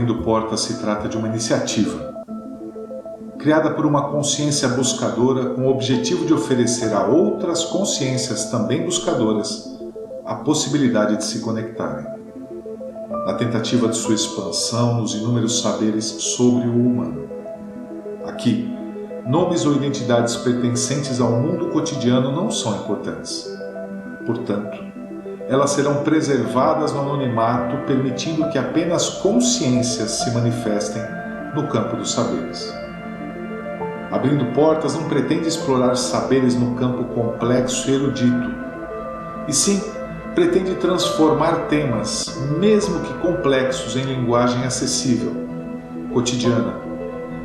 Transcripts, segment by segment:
Abrindo Portas se trata de uma iniciativa criada por uma consciência buscadora com o objetivo de oferecer a outras consciências também buscadoras a possibilidade de se conectarem, na tentativa de sua expansão nos inúmeros saberes sobre o humano. Aqui, nomes ou identidades pertencentes ao mundo cotidiano não são importantes. Portanto, elas serão preservadas no anonimato, permitindo que apenas consciências se manifestem no campo dos saberes. Abrindo Portas não pretende explorar saberes no campo complexo e erudito, e sim pretende transformar temas, mesmo que complexos, em linguagem acessível, cotidiana,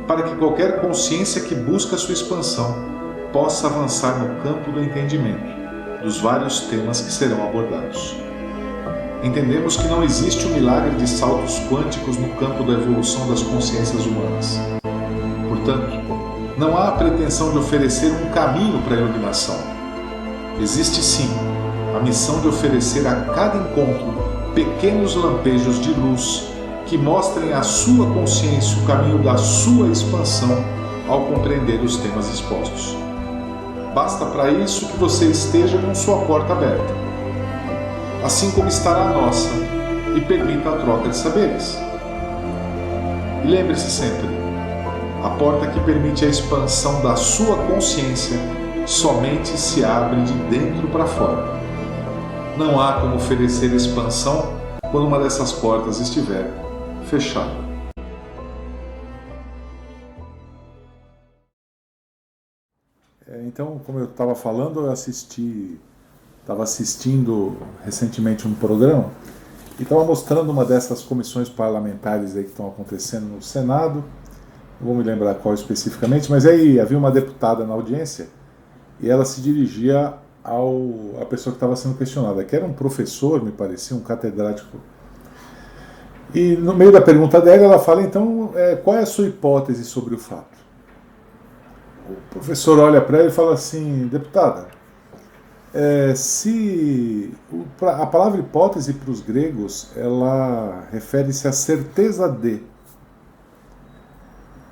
para que qualquer consciência que busca sua expansão possa avançar no campo do entendimento dos vários temas que serão abordados. Entendemos que não existe o milagre de saltos quânticos no campo da evolução das consciências humanas. Portanto, não há a pretensão de oferecer um caminho para a iluminação. Existe sim a missão de oferecer a cada encontro pequenos lampejos de luz que mostrem à sua consciência o caminho da sua expansão ao compreender os temas expostos. Basta para isso que você esteja com sua porta aberta, assim como estará a nossa, e permita a troca de saberes. E lembre-se sempre, a porta que permite a expansão da sua consciência somente se abre de dentro para fora. Não há como oferecer expansão quando uma dessas portas estiver fechada. Então, como eu estava falando, eu estava assistindo recentemente um programa e estava mostrando uma dessas comissões parlamentares aí que estão acontecendo no Senado. Não vou me lembrar qual especificamente, mas aí havia uma deputada na audiência e ela se dirigia à pessoa que estava sendo questionada, que era um professor, me parecia, um catedrático. E no meio da pergunta dela, ela fala, então, qual é a sua hipótese sobre o fato? O professor olha para ela e fala assim, deputada, a palavra hipótese para os gregos, ela refere-se à certeza de.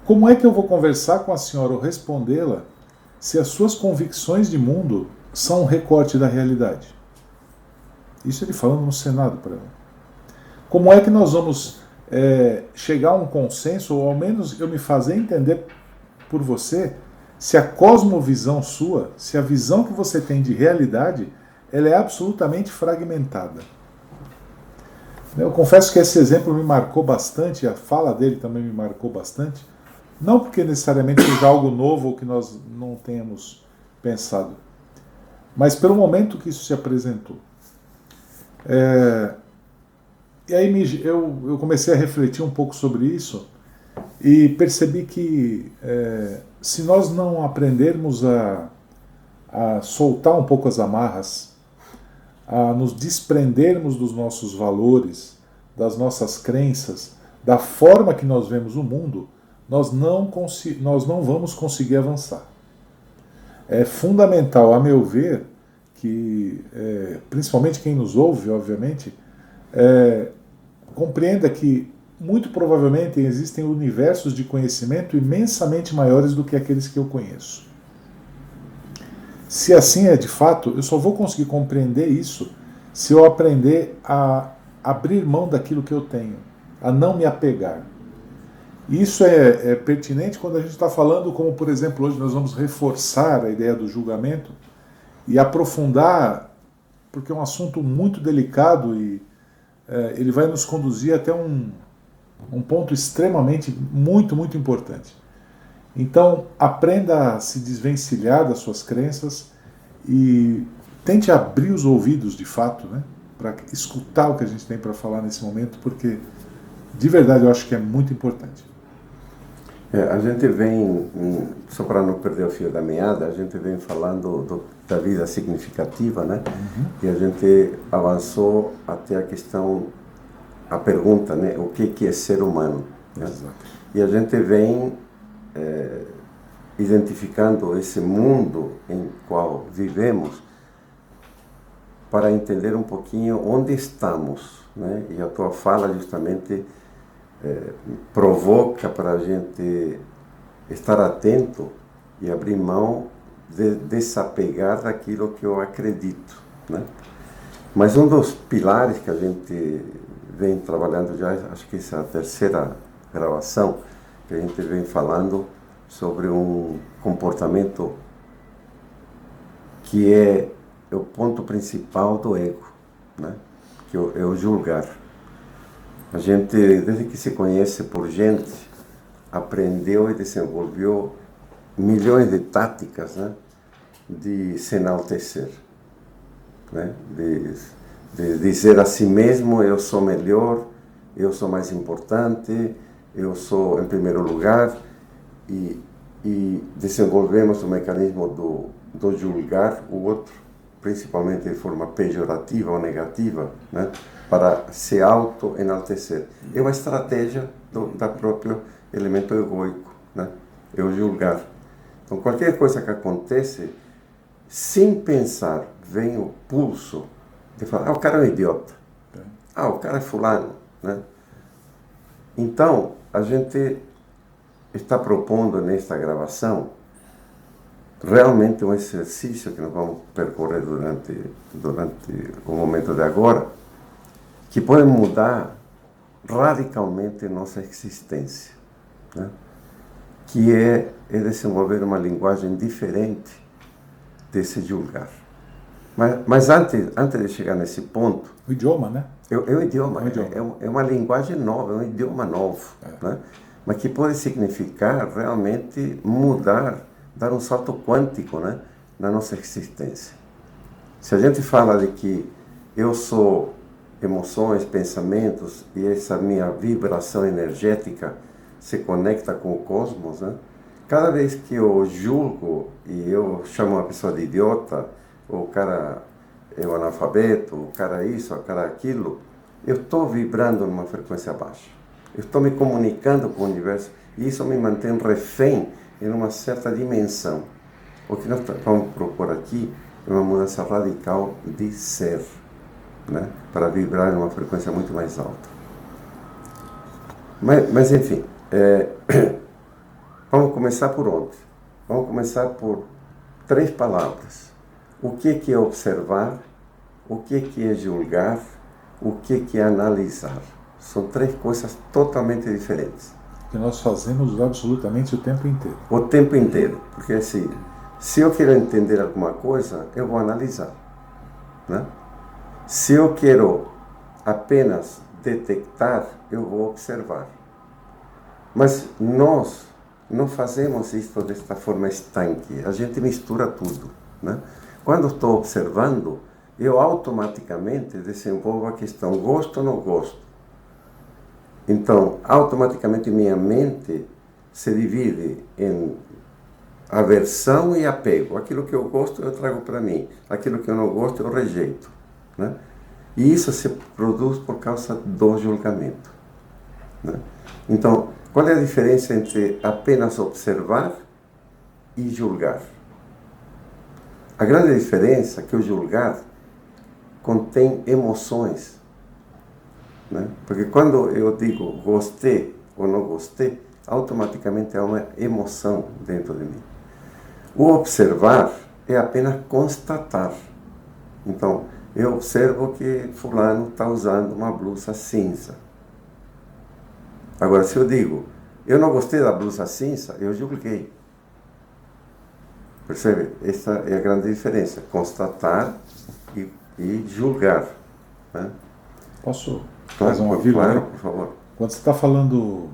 Como é que eu vou conversar com a senhora ou respondê-la se as suas convicções de mundo são um recorte da realidade? Isso ele falando no Senado para ela. Como é que nós vamos chegar a um consenso, ou ao menos eu me fazer entender por você, se a cosmovisão sua, se a visão que você tem de realidade, ela é absolutamente fragmentada? Eu confesso que esse exemplo me marcou bastante, a fala dele também me marcou bastante, não porque necessariamente seja algo novo ou que nós não tenhamos pensado, mas pelo momento que isso se apresentou. E aí eu comecei a refletir um pouco sobre isso e percebi que se nós não aprendermos a soltar um pouco as amarras, a nos desprendermos dos nossos valores, das nossas crenças, da forma que nós vemos o mundo, nós não vamos conseguir avançar. É fundamental, a meu ver, que principalmente quem nos ouve, obviamente, compreenda que muito provavelmente existem universos de conhecimento imensamente maiores do que aqueles que eu conheço. Se assim é de fato, eu só vou conseguir compreender isso se eu aprender a abrir mão daquilo que eu tenho, a não me apegar. Isso é pertinente quando a gente está falando, como por exemplo hoje nós vamos reforçar a ideia do julgamento e aprofundar, porque é um assunto muito delicado e ele vai nos conduzir até um ponto extremamente, muito, muito importante. Então, aprenda a se desvencilhar das suas crenças e tente abrir os ouvidos, de fato, né, para escutar o que a gente tem para falar nesse momento, porque, de verdade, eu acho que é muito importante. A gente vem, só para não perder o fio da meada, a gente vem falando da vida significativa, né? Uhum. E a gente avançou até a questão, a pergunta, né? O que é ser humano? Né? Exato. E a gente vem identificando esse mundo em qual vivemos para entender um pouquinho onde estamos, né? E a tua fala justamente provoca para a gente estar atento e abrir mão de desapegar daquilo que eu acredito, né? Mas um dos pilares que a gente vem trabalhando já, acho que essa é a terceira gravação, que a gente vem falando sobre um comportamento que é o ponto principal do ego, né? Que é o julgar. A gente, desde que se conhece por gente, aprendeu e desenvolveu milhões de táticas, né, de se enaltecer, né, de dizer a si mesmo: eu sou melhor, eu sou mais importante, eu sou em primeiro lugar, e desenvolvemos o mecanismo do julgar o outro, principalmente de forma pejorativa ou negativa, né, para se auto-enaltecer. É uma estratégia da próprio elemento egoico, né, eu julgar. Então, qualquer coisa que acontece, sem pensar, vem o pulso de falar: o cara é um idiota, o cara é fulano, né? Então, a gente está propondo nesta gravação realmente um exercício que nós vamos percorrer durante o momento de agora, que pode mudar radicalmente nossa existência, né? Que é desenvolver uma linguagem diferente de se julgar. Mas antes de chegar nesse ponto... O idioma, né? É um idioma, é uma linguagem nova, é um idioma novo, né? Mas que pode significar realmente mudar, dar um salto quântico, né, na nossa existência. Se a gente fala de que eu sou emoções, pensamentos, e essa minha vibração energética se conecta com o cosmos, né? Cada vez que eu julgo e eu chamo uma pessoa de idiota, o cara é um analfabeto, o cara é isso, o cara é aquilo, eu estou vibrando numa frequência baixa. Eu estou me comunicando com o universo e isso me mantém refém em uma certa dimensão. O que nós vamos propor aqui é uma mudança radical de ser, né? Para vibrar em uma frequência muito mais alta. Mas enfim, vamos começar por onde? Vamos começar por 3 palavras. O que é observar? O que é julgar? O que é analisar? São 3 coisas totalmente diferentes. Que nós fazemos absolutamente o tempo inteiro. O tempo inteiro. Porque assim, se eu quero entender alguma coisa, eu vou analisar, né? Se eu quero apenas detectar, eu vou observar. Mas nós não fazemos isso desta forma estanque. A gente mistura tudo, né? Quando estou observando, eu automaticamente desenvolvo a questão: gosto ou não gosto? Então, automaticamente minha mente se divide em aversão e apego. Aquilo que eu gosto eu trago para mim, aquilo que eu não gosto eu rejeito, né? E isso se produz por causa do julgamento, né? Então, qual é a diferença entre apenas observar e julgar? A grande diferença é que o julgar contém emoções, né? Porque quando eu digo gostei ou não gostei, automaticamente há uma emoção dentro de mim. O observar é apenas constatar. Então, eu observo que fulano está usando uma blusa cinza. Agora, se eu digo: eu não gostei da blusa cinza, eu julguei. Percebe? Essa é a grande diferença. Constatar e julgar, né? Posso fazer uma vírgula? Claro, por favor. Quando você está falando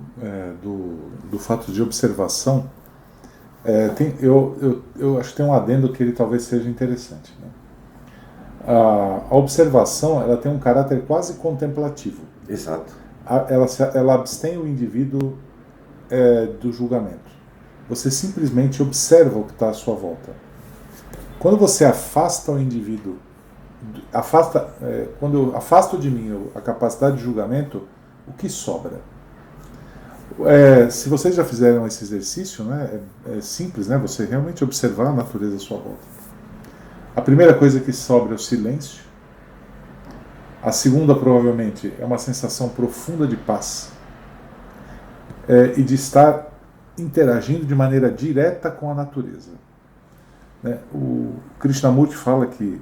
do fato de observação, eu acho que tem um adendo que ele talvez seja interessante, né? A observação, ela tem um caráter quase contemplativo. Exato. Ela abstém o indivíduo do julgamento. Você simplesmente observa o que está à sua volta. Quando você afasta o indivíduo, quando eu afasto de mim a capacidade de julgamento, o que sobra? Se vocês já fizeram esse exercício, né, é simples, né, você realmente observar a natureza à sua volta. A primeira coisa que sobra é o silêncio. A segunda, provavelmente, é uma sensação profunda de paz. e de estar interagindo de maneira direta com a natureza. Né? O Krishnamurti fala que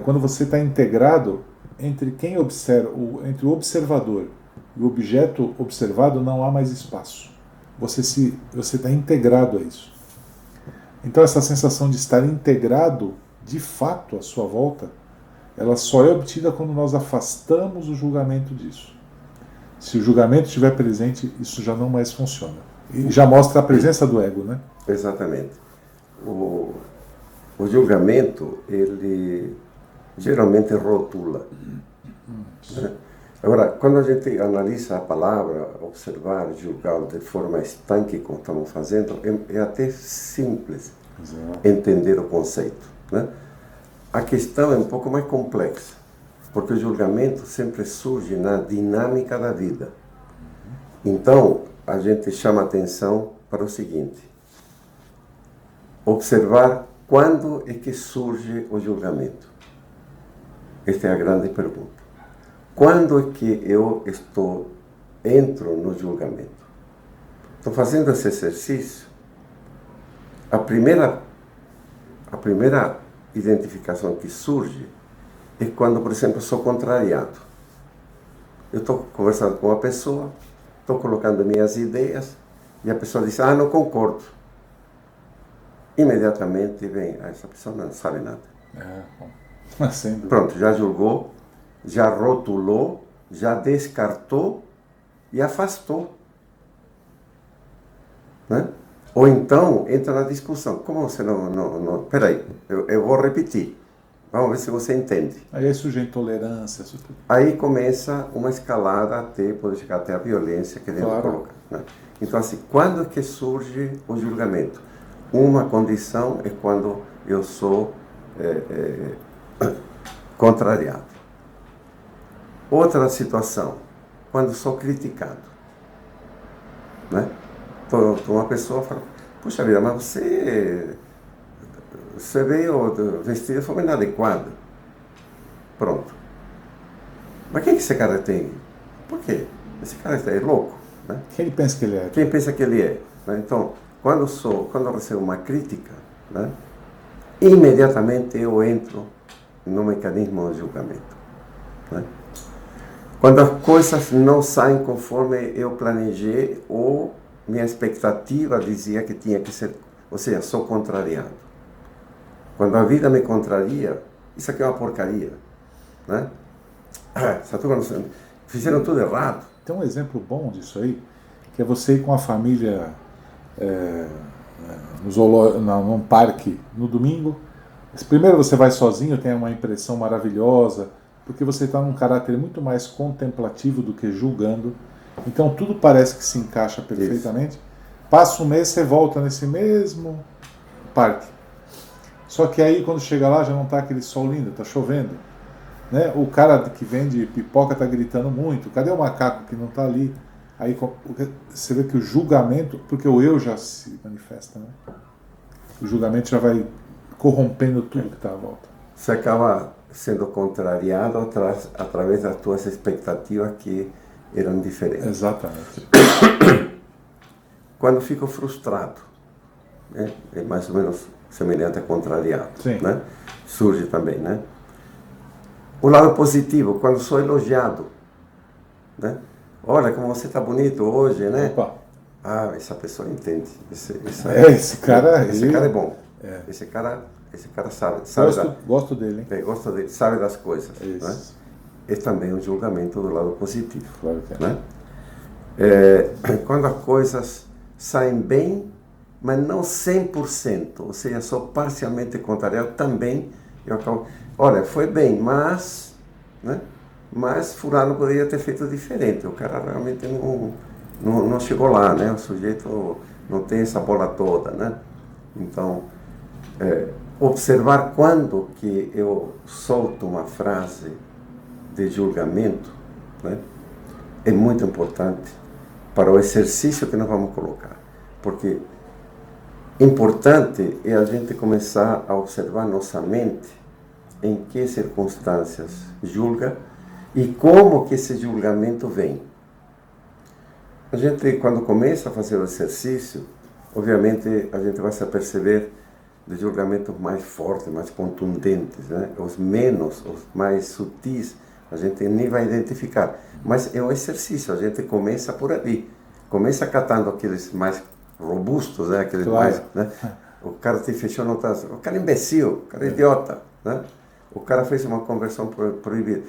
quando você está integrado entre quem observa, entre o observador e o objeto observado, não há mais espaço. Você está integrado a isso. Então essa sensação de estar integrado de fato à sua volta, ela só é obtida quando nós afastamos o julgamento disso. Se o julgamento estiver presente, isso já não mais funciona. E já mostra a presença do ego, né? Exatamente. O julgamento, ele geralmente rotula. Né? Agora, quando a gente analisa a palavra, observar, julgar de forma estanque, como estamos fazendo, é até simples entender o conceito. Né? A questão é um pouco mais complexa, porque o julgamento sempre surge na dinâmica da vida. Então, a gente chama atenção para o seguinte: observar quando é que surge o julgamento. Esta é a grande pergunta. Quando é que eu entro no julgamento? Estou fazendo esse exercício. A primeira identificação que surge é quando, por exemplo, sou contrariado. Eu estou conversando com uma pessoa, estou colocando minhas ideias e a pessoa diz: ah, não concordo. Imediatamente vem: ah, essa pessoa não sabe nada. Pronto, já julgou, já rotulou, já descartou e afastou. Né? Ou então entra na discussão. Como você não... Peraí, eu vou repetir. Vamos ver se você entende. Aí surge a intolerância. Aí começa uma escalada pode chegar até a violência que dentro coloca. Né? Então, assim, quando é que surge o julgamento? Uma condição é quando eu sou contrariado. Outra situação, quando sou criticado. Né? Então, uma pessoa fala: puxa vida, mas você veio vestido de forma inadequada. Pronto. Mas quem que esse cara tem? Por quê? Esse cara é louco. Né? Quem ele pensa que ele é? Quem pensa que ele é? Né? Então, quando eu recebo uma crítica, né, imediatamente eu entro no mecanismo de julgamento. Né? Quando as coisas não saem conforme eu planejei ou minha expectativa dizia que tinha que ser, ou seja, sou contrariado. Quando a vida me contraria, isso aqui é uma porcaria. Né? Fizeram tudo errado. Tem um exemplo bom disso aí, que é você ir com a família num parque no domingo. Primeiro você vai sozinho, tem uma impressão maravilhosa, porque você está num caráter muito mais contemplativo do que julgando. Então tudo parece que se encaixa perfeitamente. Isso. Passa um mês, você volta nesse mesmo parque. Só que aí quando chega lá já não está aquele sol lindo, está chovendo. Né? O cara que vende pipoca está gritando muito. Cadê o macaco que não está ali? Aí você vê que o julgamento, porque o eu já se manifesta, né? O julgamento já vai corrompendo tudo que está à volta. Você acaba sendo contrariado através das tuas expectativas que eram diferentes. Exatamente. Quando fico frustrado, né? É mais ou menos semelhante a contrariado. Sim. Né? Surge também, né? O lado positivo, quando sou elogiado, né? Olha como você está bonito hoje, né? Opa. Ah, essa pessoa entende. Esse cara é bom. É. Esse cara sabe. Gosto dele, hein? Gosto dele, sabe das coisas. Né? É também um julgamento do lado positivo. Claro que é. Né? Quando as coisas saem bem, mas não 100%, ou seja, só parcialmente contrariado, também eu acabo... Olha, foi bem, mas... Né? Mas fulano poderia ter feito diferente. O cara realmente não chegou lá, né? O sujeito não tem essa bola toda, né? Então, observar quando que eu solto uma frase de julgamento, né? É muito importante para o exercício que nós vamos colocar. Porque importante é a gente começar a observar nossa mente em que circunstâncias julga e como que esse julgamento vem. A gente, quando começa a fazer o exercício, obviamente a gente vai se aperceber de julgamentos mais fortes, mais contundentes, né? Os menos, os mais sutis, a gente nem vai identificar. Mas é um exercício, a gente começa por ali. Começa catando aqueles mais robustos, né? Aqueles Claro. mais, né? O cara te fechou no traço, o cara é imbecil, o cara é idiota, né? O cara fez uma conversão proibida.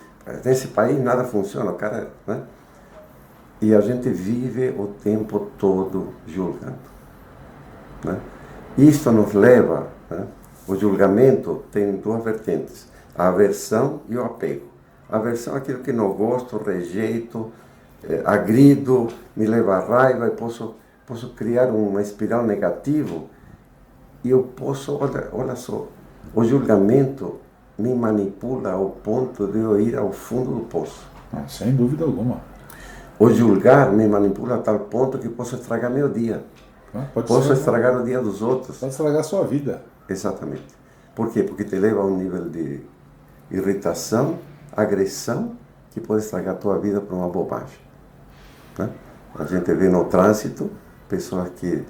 Nesse país nada funciona, o cara, né? E a gente vive o tempo todo julgando, né? Isto nos leva, né? O julgamento tem duas vertentes, a aversão e o apego. A aversão é aquilo que não gosto, rejeito, agrido, me leva a raiva e posso criar uma espiral negativa e eu posso, olha só, o julgamento me manipula ao ponto de eu ir ao fundo do poço. Sem dúvida alguma. O julgar me manipula a tal ponto que posso estragar meu dia. Posso estragar o dia dos outros. Pode estragar a sua vida. Exatamente. Por quê? Porque te leva a um nível de irritação, agressão, que pode estragar a tua vida por uma bobagem, né? A gente vê no trânsito pessoas que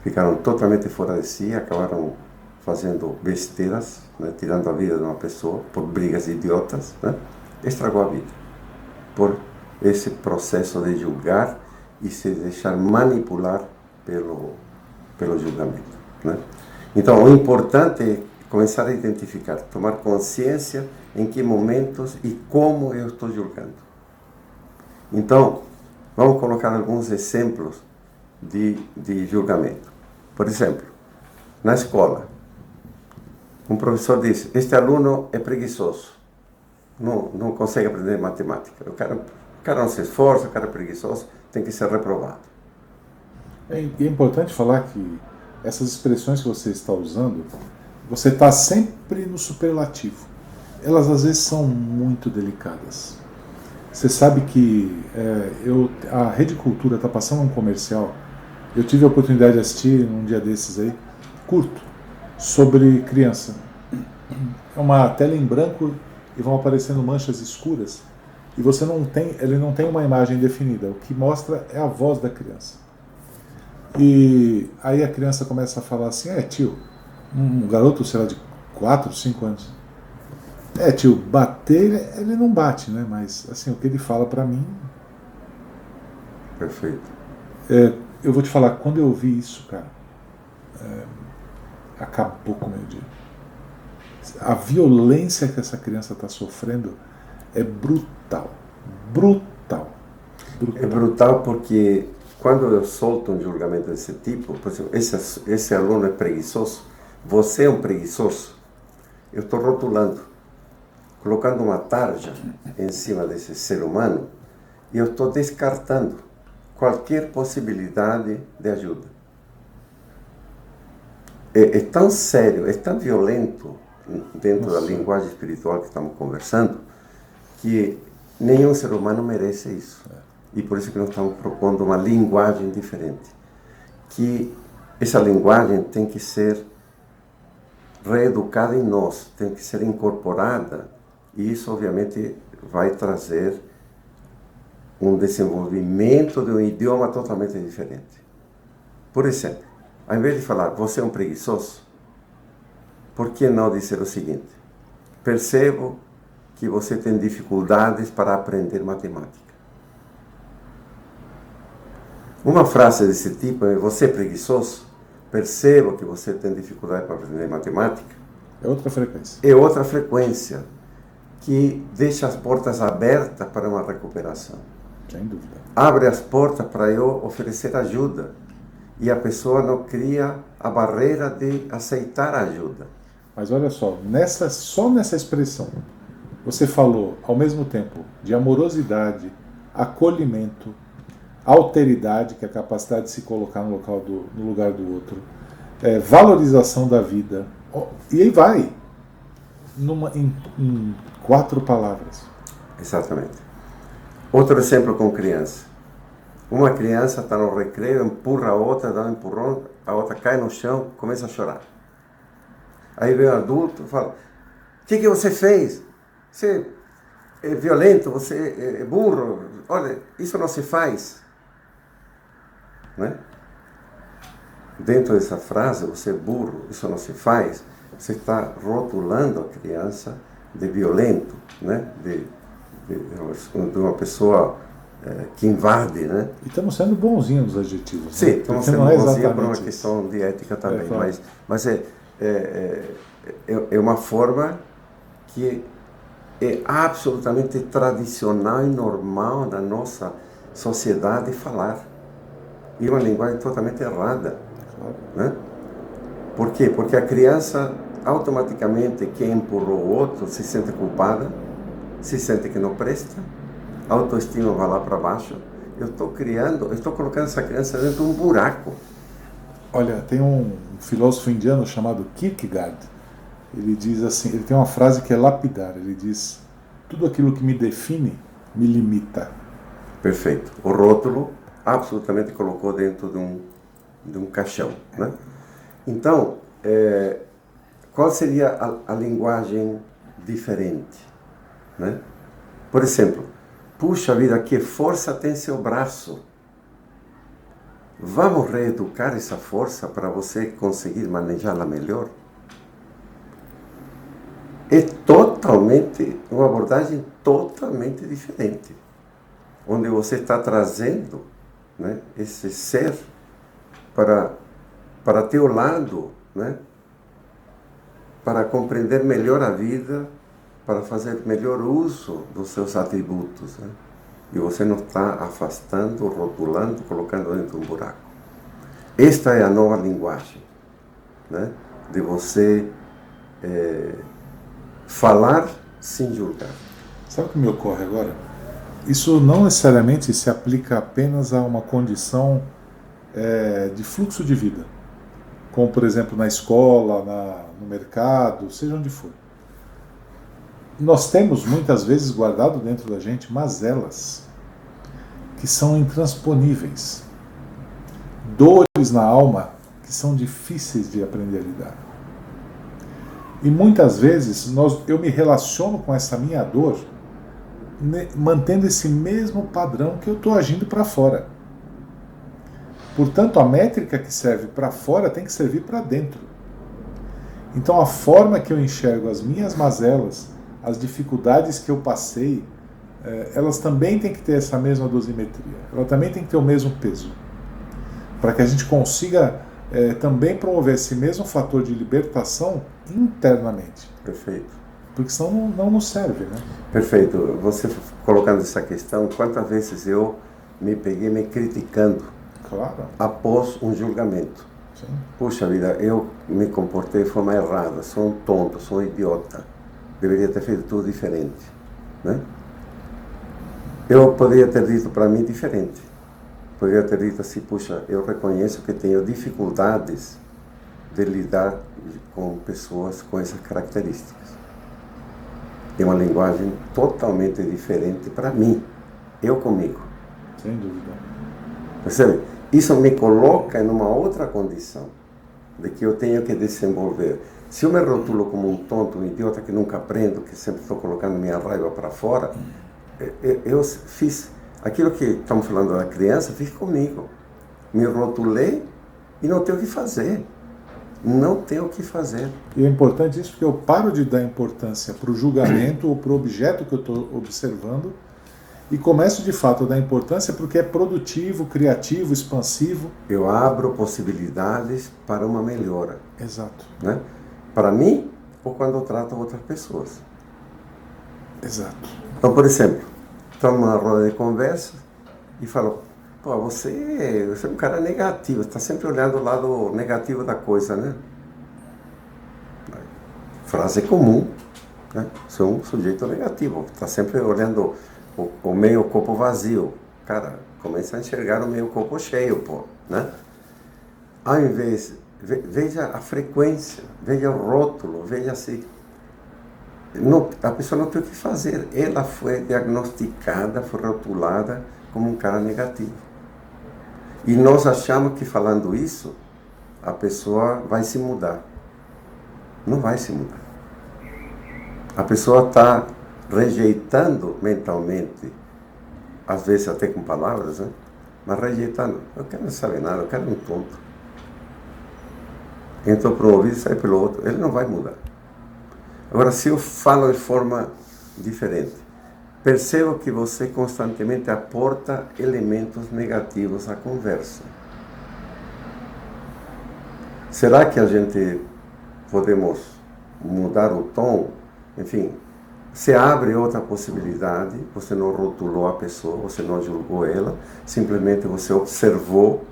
ficaram totalmente fora de si, acabaram fazendo besteiras, né? Tirando a vida de uma pessoa por brigas idiotas, né? Estragou a vida por esse processo de julgar e se deixar manipular pelo julgamento, né? Então, o importante é começar a identificar, tomar consciência em que momentos e como eu estou julgando. Então, vamos colocar alguns exemplos de julgamento. Por exemplo, na escola, um professor diz, este aluno é preguiçoso, não consegue aprender matemática. O cara não se esforça, o cara é preguiçoso, tem que ser reprovado. É importante falar que essas expressões que você está usando, você está sempre no superlativo. Elas às vezes são muito delicadas. Você sabe que a Rede Cultura está passando um comercial, eu tive a oportunidade de assistir num dia desses aí, curto, sobre criança. É uma tela em branco e vão aparecendo manchas escuras e ele não tem uma imagem definida, o que mostra é a voz da criança. E aí a criança começa a falar assim, tio, um garoto, sei lá, de 4, 5 anos. Tio, bater, ele não bate, né? Mas, assim, o que ele fala pra mim... Perfeito. Eu vou te falar, quando eu ouvi isso, cara, acabou com o meu dia. A violência que essa criança está sofrendo é brutal. Brutal. É brutal porque quando eu solto um julgamento desse tipo, por exemplo, esse aluno é preguiçoso, você é um preguiçoso, eu estou rotulando, colocando uma tarja em cima desse ser humano e eu estou descartando qualquer possibilidade de ajuda. É tão sério, é tão violento dentro da linguagem espiritual que estamos conversando, que nenhum ser humano merece isso. E por isso que nós estamos propondo uma linguagem diferente. Que essa linguagem tem que ser reeducada em nós, tem que ser incorporada, e isso obviamente vai trazer um desenvolvimento de um idioma totalmente diferente. Por exemplo, ao invés de falar, você é um preguiçoso, por que não dizer o seguinte? Percebo que você tem dificuldades para aprender matemática. Uma frase desse tipo é, você é preguiçoso? Percebo que você tem dificuldade para aprender matemática. É outra frequência. É outra frequência que deixa as portas abertas para uma recuperação. Sem dúvida. Abre as portas para eu oferecer ajuda. E a pessoa não cria a barreira de aceitar a ajuda. Mas olha só, só nessa expressão, você falou ao mesmo tempo de amorosidade, acolhimento, alteridade, que é a capacidade de se colocar no lugar do outro, valorização da vida, e aí vai, em 4 palavras. Exatamente. Outro exemplo com criança. Uma criança está no recreio, empurra a outra, dá um empurrão, a outra cai no chão, começa a chorar. Aí vem o adulto e fala, o que você fez? Você é violento, você é burro, olha, isso não se faz. né? Dentro dessa frase, você é burro, isso não se faz, você está rotulando a criança de violento, né? De uma pessoa que invade, né? E estamos sendo bonzinhos nos adjetivos. Sim, né? estamos Porque sendo não é bonzinhos por uma exatamente questão de ética também, claro. mas é uma forma que é absolutamente tradicional e normal na nossa sociedade falar. E uma linguagem totalmente errada. Claro. Né? Por quê? Porque a criança, automaticamente, quem empurrou o outro se sente culpada, se sente que não presta, a autoestima vai lá para baixo. Eu estou colocando essa criança dentro de um buraco. Olha, tem um filósofo indiano chamado Kierkegaard. Ele diz assim, ele tem uma frase que é lapidar. Ele diz: tudo aquilo que me define me limita. Perfeito. O rótulo absolutamente colocou dentro de um caixão, né? Então, qual seria a linguagem diferente, né? Por exemplo, puxa vida, que força tem seu braço. Vamos reeducar essa força para você conseguir manejá-la melhor? É totalmente, uma abordagem totalmente diferente, onde você está trazendo, né, esse ser para teu lado, né, para compreender melhor a vida, para fazer melhor uso dos seus atributos, né? E você não está afastando, rotulando, colocando dentro de um buraco. Esta é a nova linguagem, né, de você falar sem julgar. Sabe o que me ocorre agora? Isso não necessariamente se aplica apenas a uma condição de fluxo de vida, como por exemplo na escola, no mercado, seja onde for. Nós temos muitas vezes guardado dentro da gente mazelas que são intransponíveis, dores na alma que são difíceis de aprender a lidar. E muitas vezes eu me relaciono com essa minha dor mantendo esse mesmo padrão que eu estou agindo para fora. Portanto, a métrica que serve para fora tem que servir para dentro. Então, a forma que eu enxergo as minhas mazelas, as dificuldades que eu passei, elas também têm que ter essa mesma dosimetria. Ela também tem que ter o mesmo peso. Para que a gente consiga também promover esse mesmo fator de libertação internamente. Perfeito. Porque senão não nos serve, né? Perfeito. Você colocando essa questão, quantas vezes eu me peguei me criticando, claro, após um julgamento. Sim. Puxa vida, eu me comportei de forma errada, sou um tonto, sou um idiota, deveria ter feito tudo diferente, né? Eu poderia ter dito para mim diferente. Poderia ter dito assim: puxa, eu reconheço que tenho dificuldades de lidar com pessoas com essas características. É uma linguagem totalmente diferente para mim, eu comigo. Sem dúvida. Percebe? Isso me coloca em uma outra condição, de que eu tenho que desenvolver. Se eu me rotulo como um tonto, um idiota que nunca aprendo, que sempre estou colocando minha raiva para fora, eu fiz aquilo que estamos falando da criança, fiz comigo. Me rotulei e não tenho o que fazer. Não tenho o que fazer. E é importante isso porque eu paro de dar importância para o julgamento ou para o objeto que eu estou observando e começo de fato a dar importância para o que é produtivo, criativo, expansivo. Eu abro possibilidades para uma melhora. Exato. Né? Para mim ou quando eu trato outras pessoas. Exato. Então, por exemplo, estou numa roda de conversa e falo: pô, você é um cara negativo, está sempre olhando o lado negativo da coisa, né? Frase comum, né? Sou um sujeito negativo, está sempre olhando o meio copo vazio. Cara, começa a enxergar o meio copo cheio, pô, né? Ao invés, veja a frequência, veja o rótulo, veja assim. Não, a pessoa não tem o que fazer, ela foi diagnosticada, foi rotulada como um cara negativo. E nós achamos que falando isso, a pessoa vai se mudar. Não vai se mudar. A pessoa está rejeitando mentalmente, às vezes até com palavras, né, mas rejeitando. O cara não sabe nada, o cara é um tonto. Entrou por um ouvido e sai pelo outro. Ele não vai mudar. Agora, se eu falo de forma diferente, percebo que você constantemente aporta elementos negativos à conversa. Será que a gente podemos mudar o tom? Enfim, você abre outra possibilidade, você não rotulou a pessoa, você não julgou ela, simplesmente você observou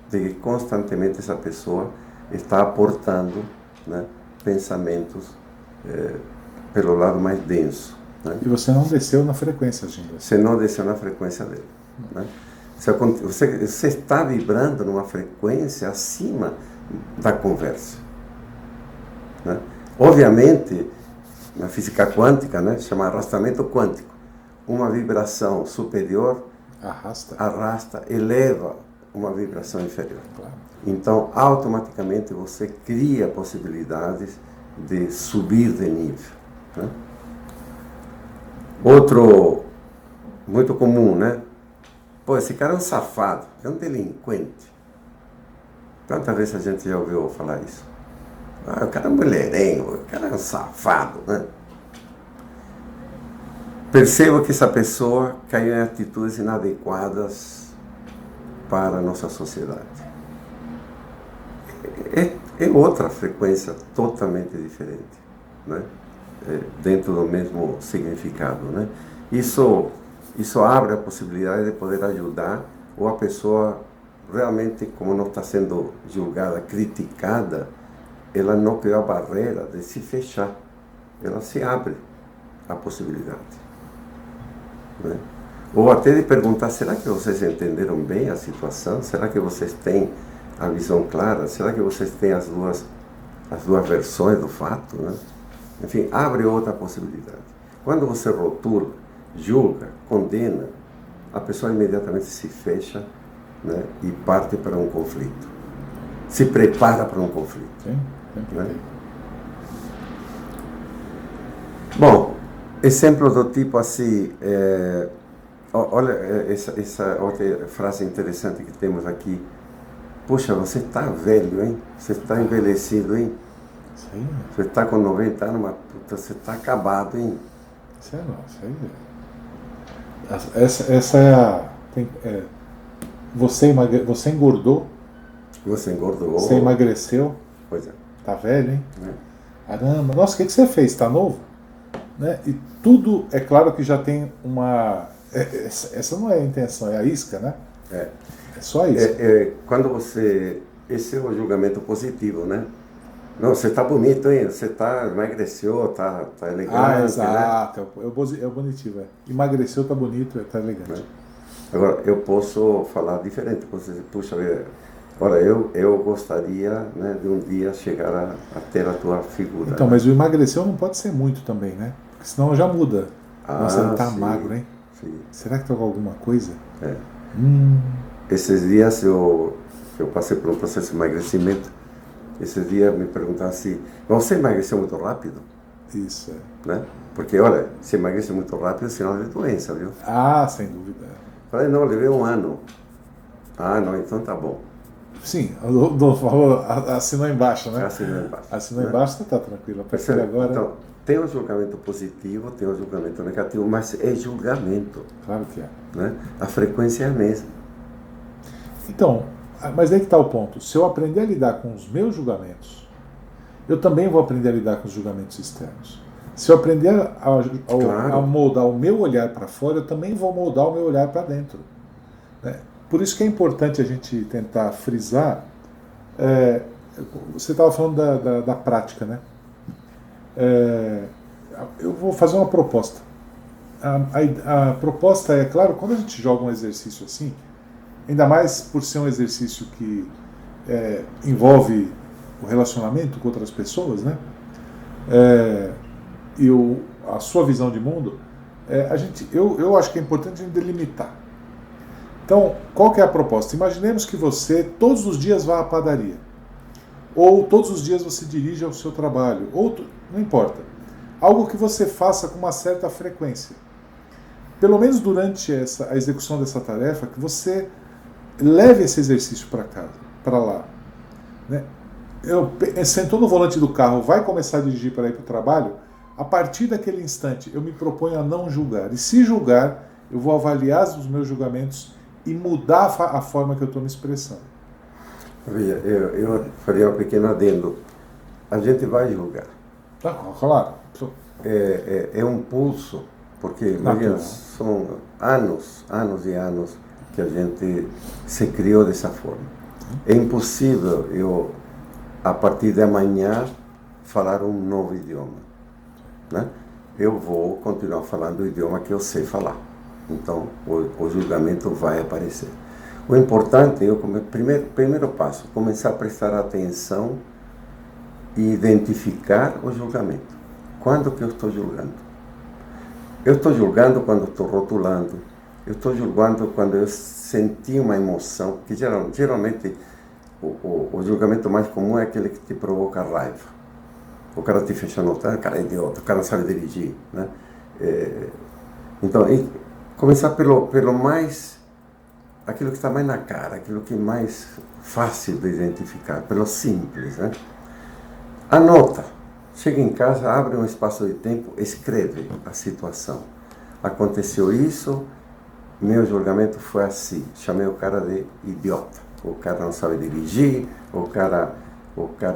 de que constantemente essa pessoa está aportando, né, pensamentos pelo lado mais denso. Né? E você não desceu na frequência, Ginga. Você não desceu na frequência dele. Né? Você está vibrando numa frequência acima da conversa. Né? Obviamente, na física quântica, né, chama arrastamento quântico, uma vibração superior arrasta, eleva uma vibração inferior. Claro. Então, automaticamente você cria possibilidades de subir de nível. Né? Outro muito comum, né? Pô, esse cara é um safado, é um delinquente. Quantas vezes a gente já ouviu falar isso? Ah, o cara é um mulherengo, o cara é um safado, né? Perceba que essa pessoa caiu em atitudes inadequadas para a nossa sociedade. É outra frequência totalmente diferente, né? Dentro do mesmo significado, né? Isso abre a possibilidade de poder ajudar, ou a pessoa realmente, como não está sendo julgada, criticada, ela não criou a barreira de se fechar, ela se abre a possibilidade, né? Ou até de perguntar, será que vocês entenderam bem a situação? Será que vocês têm a visão clara? Será que vocês têm as duas versões do fato, né? Enfim, abre outra possibilidade. Quando você rotula, julga, condena, a pessoa imediatamente se fecha, né, e parte para um conflito. Se prepara para um conflito. Sim, né? Bom, exemplo do tipo assim, olha essa outra frase interessante que temos aqui. Poxa, você está velho, hein? Você está envelhecido, hein? Sim. Você está com 90 anos, mas puta, você está acabado, hein? Isso essa é a... Você engordou. Você engordou. Você emagreceu. Pois é. Tá velho, hein? Caramba, nossa, o que você fez? Tá novo? Né? E tudo, é claro que já tem uma... Essa não é a intenção, é a isca, né? É só isso. Quando você... Esse é o julgamento positivo, né? Não, você tá bonito, hein? Você emagreceu, tá elegante. Ah, exato. Né? É o bonitivo, Emagreceu, tá bonito, tá elegante. Agora, eu posso falar diferente. Você dizer, puxa, olha, eu gostaria, né, de um dia chegar a ter a tua figura. Então, mas o emagreceu não pode ser muito também, né? Porque senão já muda. Você não tá magro, hein? Sim. Será que tá com alguma coisa? Esses dias eu passei por um processo de emagrecimento. Esses dias me perguntaram assim, você emagreceu muito rápido? Isso, né? Porque, olha, se emagrece muito rápido é sinal de doença, viu? Ah, sem dúvida. Falei, não, levei 1 ano. Ah, não, então tá bom. Sim, o Dom falou, assinou embaixo, né? Assinou embaixo. Assinou embaixo, tá tranquilo. Agora... Então, tem o julgamento positivo, tem o julgamento negativo, mas é julgamento. Claro que é. Né? A frequência é a mesma. Então, mas aí que está o ponto. Se eu aprender a lidar com os meus julgamentos, eu também vou aprender a lidar com os julgamentos externos. Se eu aprender a moldar o meu olhar para fora, eu também vou moldar o meu olhar para dentro. Né? Por isso que é importante a gente tentar frisar. Você estava falando da prática, né? Eu vou fazer uma proposta. A proposta é, claro, quando a gente joga um exercício assim, ainda mais por ser um exercício que envolve o relacionamento com outras pessoas, né? E a sua visão de mundo, eu acho que é importante a gente delimitar. Então, qual que é a proposta? Imaginemos que você todos os dias vá à padaria, ou todos os dias você dirige ao seu trabalho, ou não importa. Algo que você faça com uma certa frequência. Pelo menos durante a execução dessa tarefa, que você leve esse exercício para casa, para lá. Né? Sentou no volante do carro, vai começar a dirigir para ir para o trabalho, a partir daquele instante eu me proponho a não julgar. E se julgar, eu vou avaliar os meus julgamentos e mudar a forma que eu estou me expressando. Eu faria um pequeno adendo. A gente vai julgar. Claro. É um pulso, porque imagina, são anos e anos que a gente se criou dessa forma. É impossível eu, a partir de amanhã, falar um novo idioma. Né? Eu vou continuar falando o idioma que eu sei falar. Então, o julgamento vai aparecer. O importante é, primeiro passo, começar a prestar atenção e identificar o julgamento. Quando que eu estou julgando? Eu estou julgando quando estou rotulando. Eu estou julgando quando eu senti uma emoção, que geralmente o julgamento mais comum é aquele que te provoca raiva. O cara te fecha no trânsito, o cara é idiota, o cara não sabe dirigir. Né? Então, começar pelo mais, aquilo que está mais na cara, aquilo que é mais fácil de identificar, pelo simples. Né? Anota, chega em casa, abre um espaço de tempo, escreve a situação. Aconteceu isso, meu julgamento foi assim, chamei o cara de idiota, o cara não sabe dirigir, o cara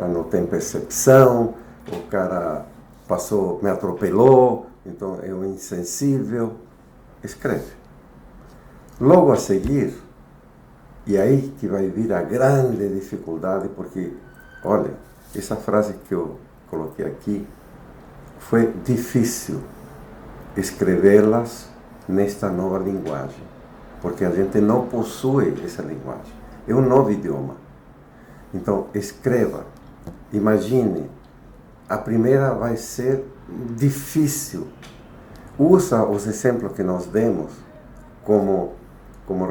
não tem percepção, o cara me atropelou, então é um insensível. Escreve. Logo a seguir, e aí que vai vir a grande dificuldade, porque, olha, essa frase que eu coloquei aqui, foi difícil escrevê-las nesta nova linguagem, porque a gente não possui essa linguagem. É um novo idioma. Então, escreva. Imagine, a primeira vai ser difícil. Usa os exemplos que nós demos como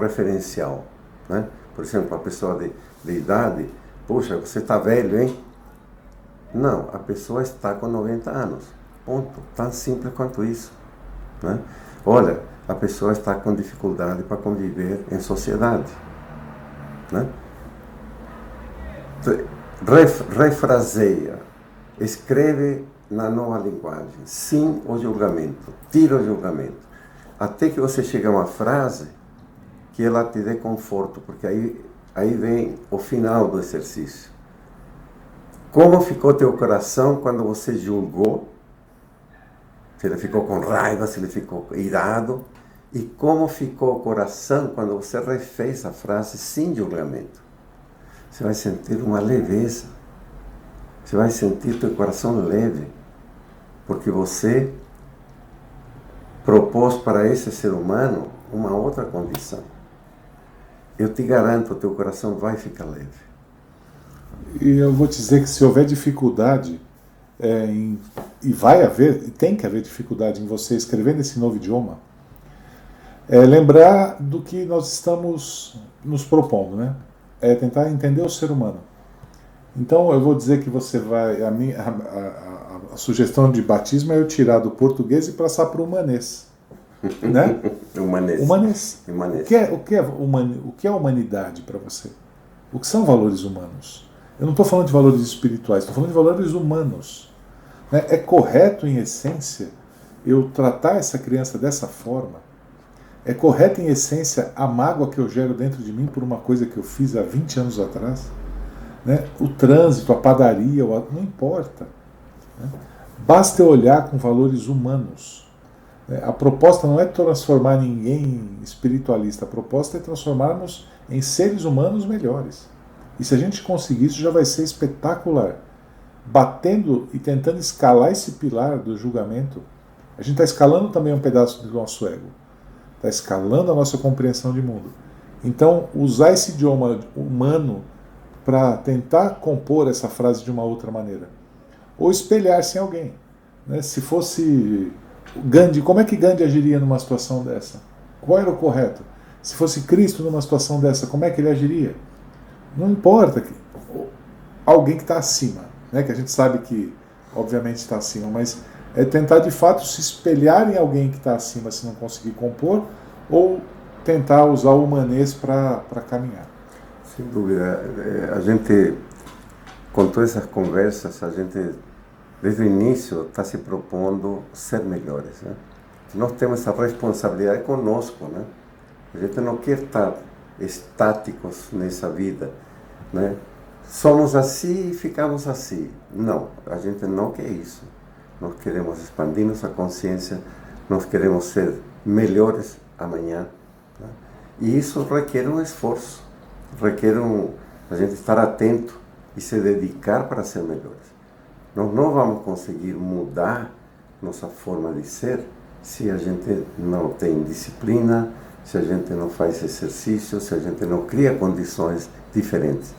referencial. Né? Por exemplo, a pessoa de idade, puxa, você está velho, hein? Não, a pessoa está com 90 anos. Ponto. Tão simples quanto isso. Né? Olha, a pessoa está com dificuldade para conviver em sociedade. Né? Refraseia. Escreve na nova linguagem. Sim o julgamento. Tira o julgamento. Até que você chegue a uma frase que ela te dê conforto, porque aí vem o final do exercício. Como ficou teu coração quando você julgou? Se ele ficou com raiva, se ele ficou irado. E como ficou o coração quando você refez a frase sem julgamento? Você vai sentir uma leveza. Você vai sentir teu coração leve. Porque você propôs para esse ser humano uma outra condição. Eu te garanto, o teu coração vai ficar leve. E eu vou te dizer que se houver dificuldade, e vai haver, e tem que haver dificuldade em você escrever nesse novo idioma, lembrar do que nós estamos nos propondo, né? É tentar entender o ser humano. Então eu vou dizer que você vai, a sugestão de batismo é eu tirar do português e passar para o humanês. Né? Humanês. O que é humanidade para você? O que são valores humanos? Eu não estou falando de valores espirituais, estou falando de valores humanos. Né? É correto, em essência, eu tratar essa criança dessa forma? É correto, em essência, a mágoa que eu gero dentro de mim por uma coisa que eu fiz há 20 anos atrás? Né? O trânsito, a padaria, não importa. Né? Basta eu olhar com valores humanos. A proposta não é transformar ninguém em espiritualista, a proposta é transformarmos em seres humanos melhores. E se a gente conseguir isso, já vai ser espetacular. Batendo e tentando escalar esse pilar do julgamento, a gente está escalando também um pedaço do nosso ego. Está escalando a nossa compreensão de mundo. Então, usar esse idioma humano para tentar compor essa frase de uma outra maneira. Ou espelhar-se em alguém. Né? Se fosse Gandhi, como é que Gandhi agiria numa situação dessa? Qual era o correto? Se fosse Cristo numa situação dessa, como é que ele agiria? Não importa. Alguém que está acima, né? Que a gente sabe que, obviamente, está acima, mas é tentar, de fato, se espelhar em alguém que está acima se não conseguir compor, ou tentar usar o humanês para caminhar. Sem dúvida. A gente, com todas essas conversas, a gente, desde o início, está se propondo ser melhores, né? Nós temos essa responsabilidade conosco, né? A gente não quer estar estáticos nessa vida, né? Somos assim e ficamos assim. Não, a gente não quer isso. Nós queremos expandir nossa consciência, nós queremos ser melhores amanhã, né? E isso requer um esforço, requer a gente estar atento e se dedicar para ser melhores. Nós não vamos conseguir mudar nossa forma de ser se a gente não tem disciplina, se a gente não faz exercício, se a gente não cria condições diferentes.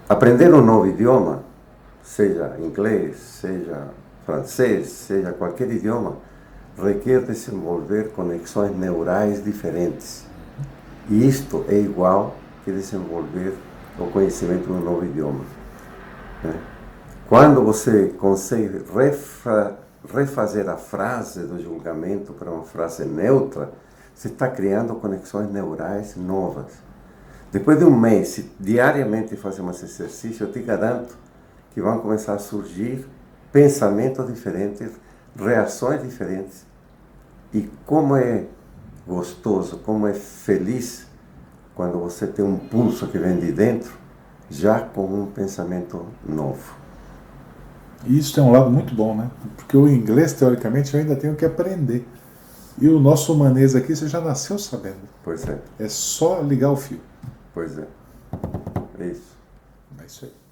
Aprender um novo idioma, seja inglês, seja francês, seja qualquer idioma, requer desenvolver conexões neurais diferentes. E isto é igual que desenvolver o conhecimento de um novo idioma, né? Quando você consegue refazer a frase do julgamento para uma frase neutra, você está criando conexões neurais novas. Depois de um mês, se diariamente fazemos esse exercício, eu te garanto que vão começar a surgir pensamentos diferentes, reações diferentes. E como é gostoso, como é feliz quando você tem um pulso que vem de dentro, já com um pensamento novo. E isso tem um lado muito bom, né? Porque o inglês, teoricamente, eu ainda tenho que aprender. E o nosso humanês aqui, você já nasceu sabendo. Pois é. É só ligar o fio. Pois é. É isso. É isso aí.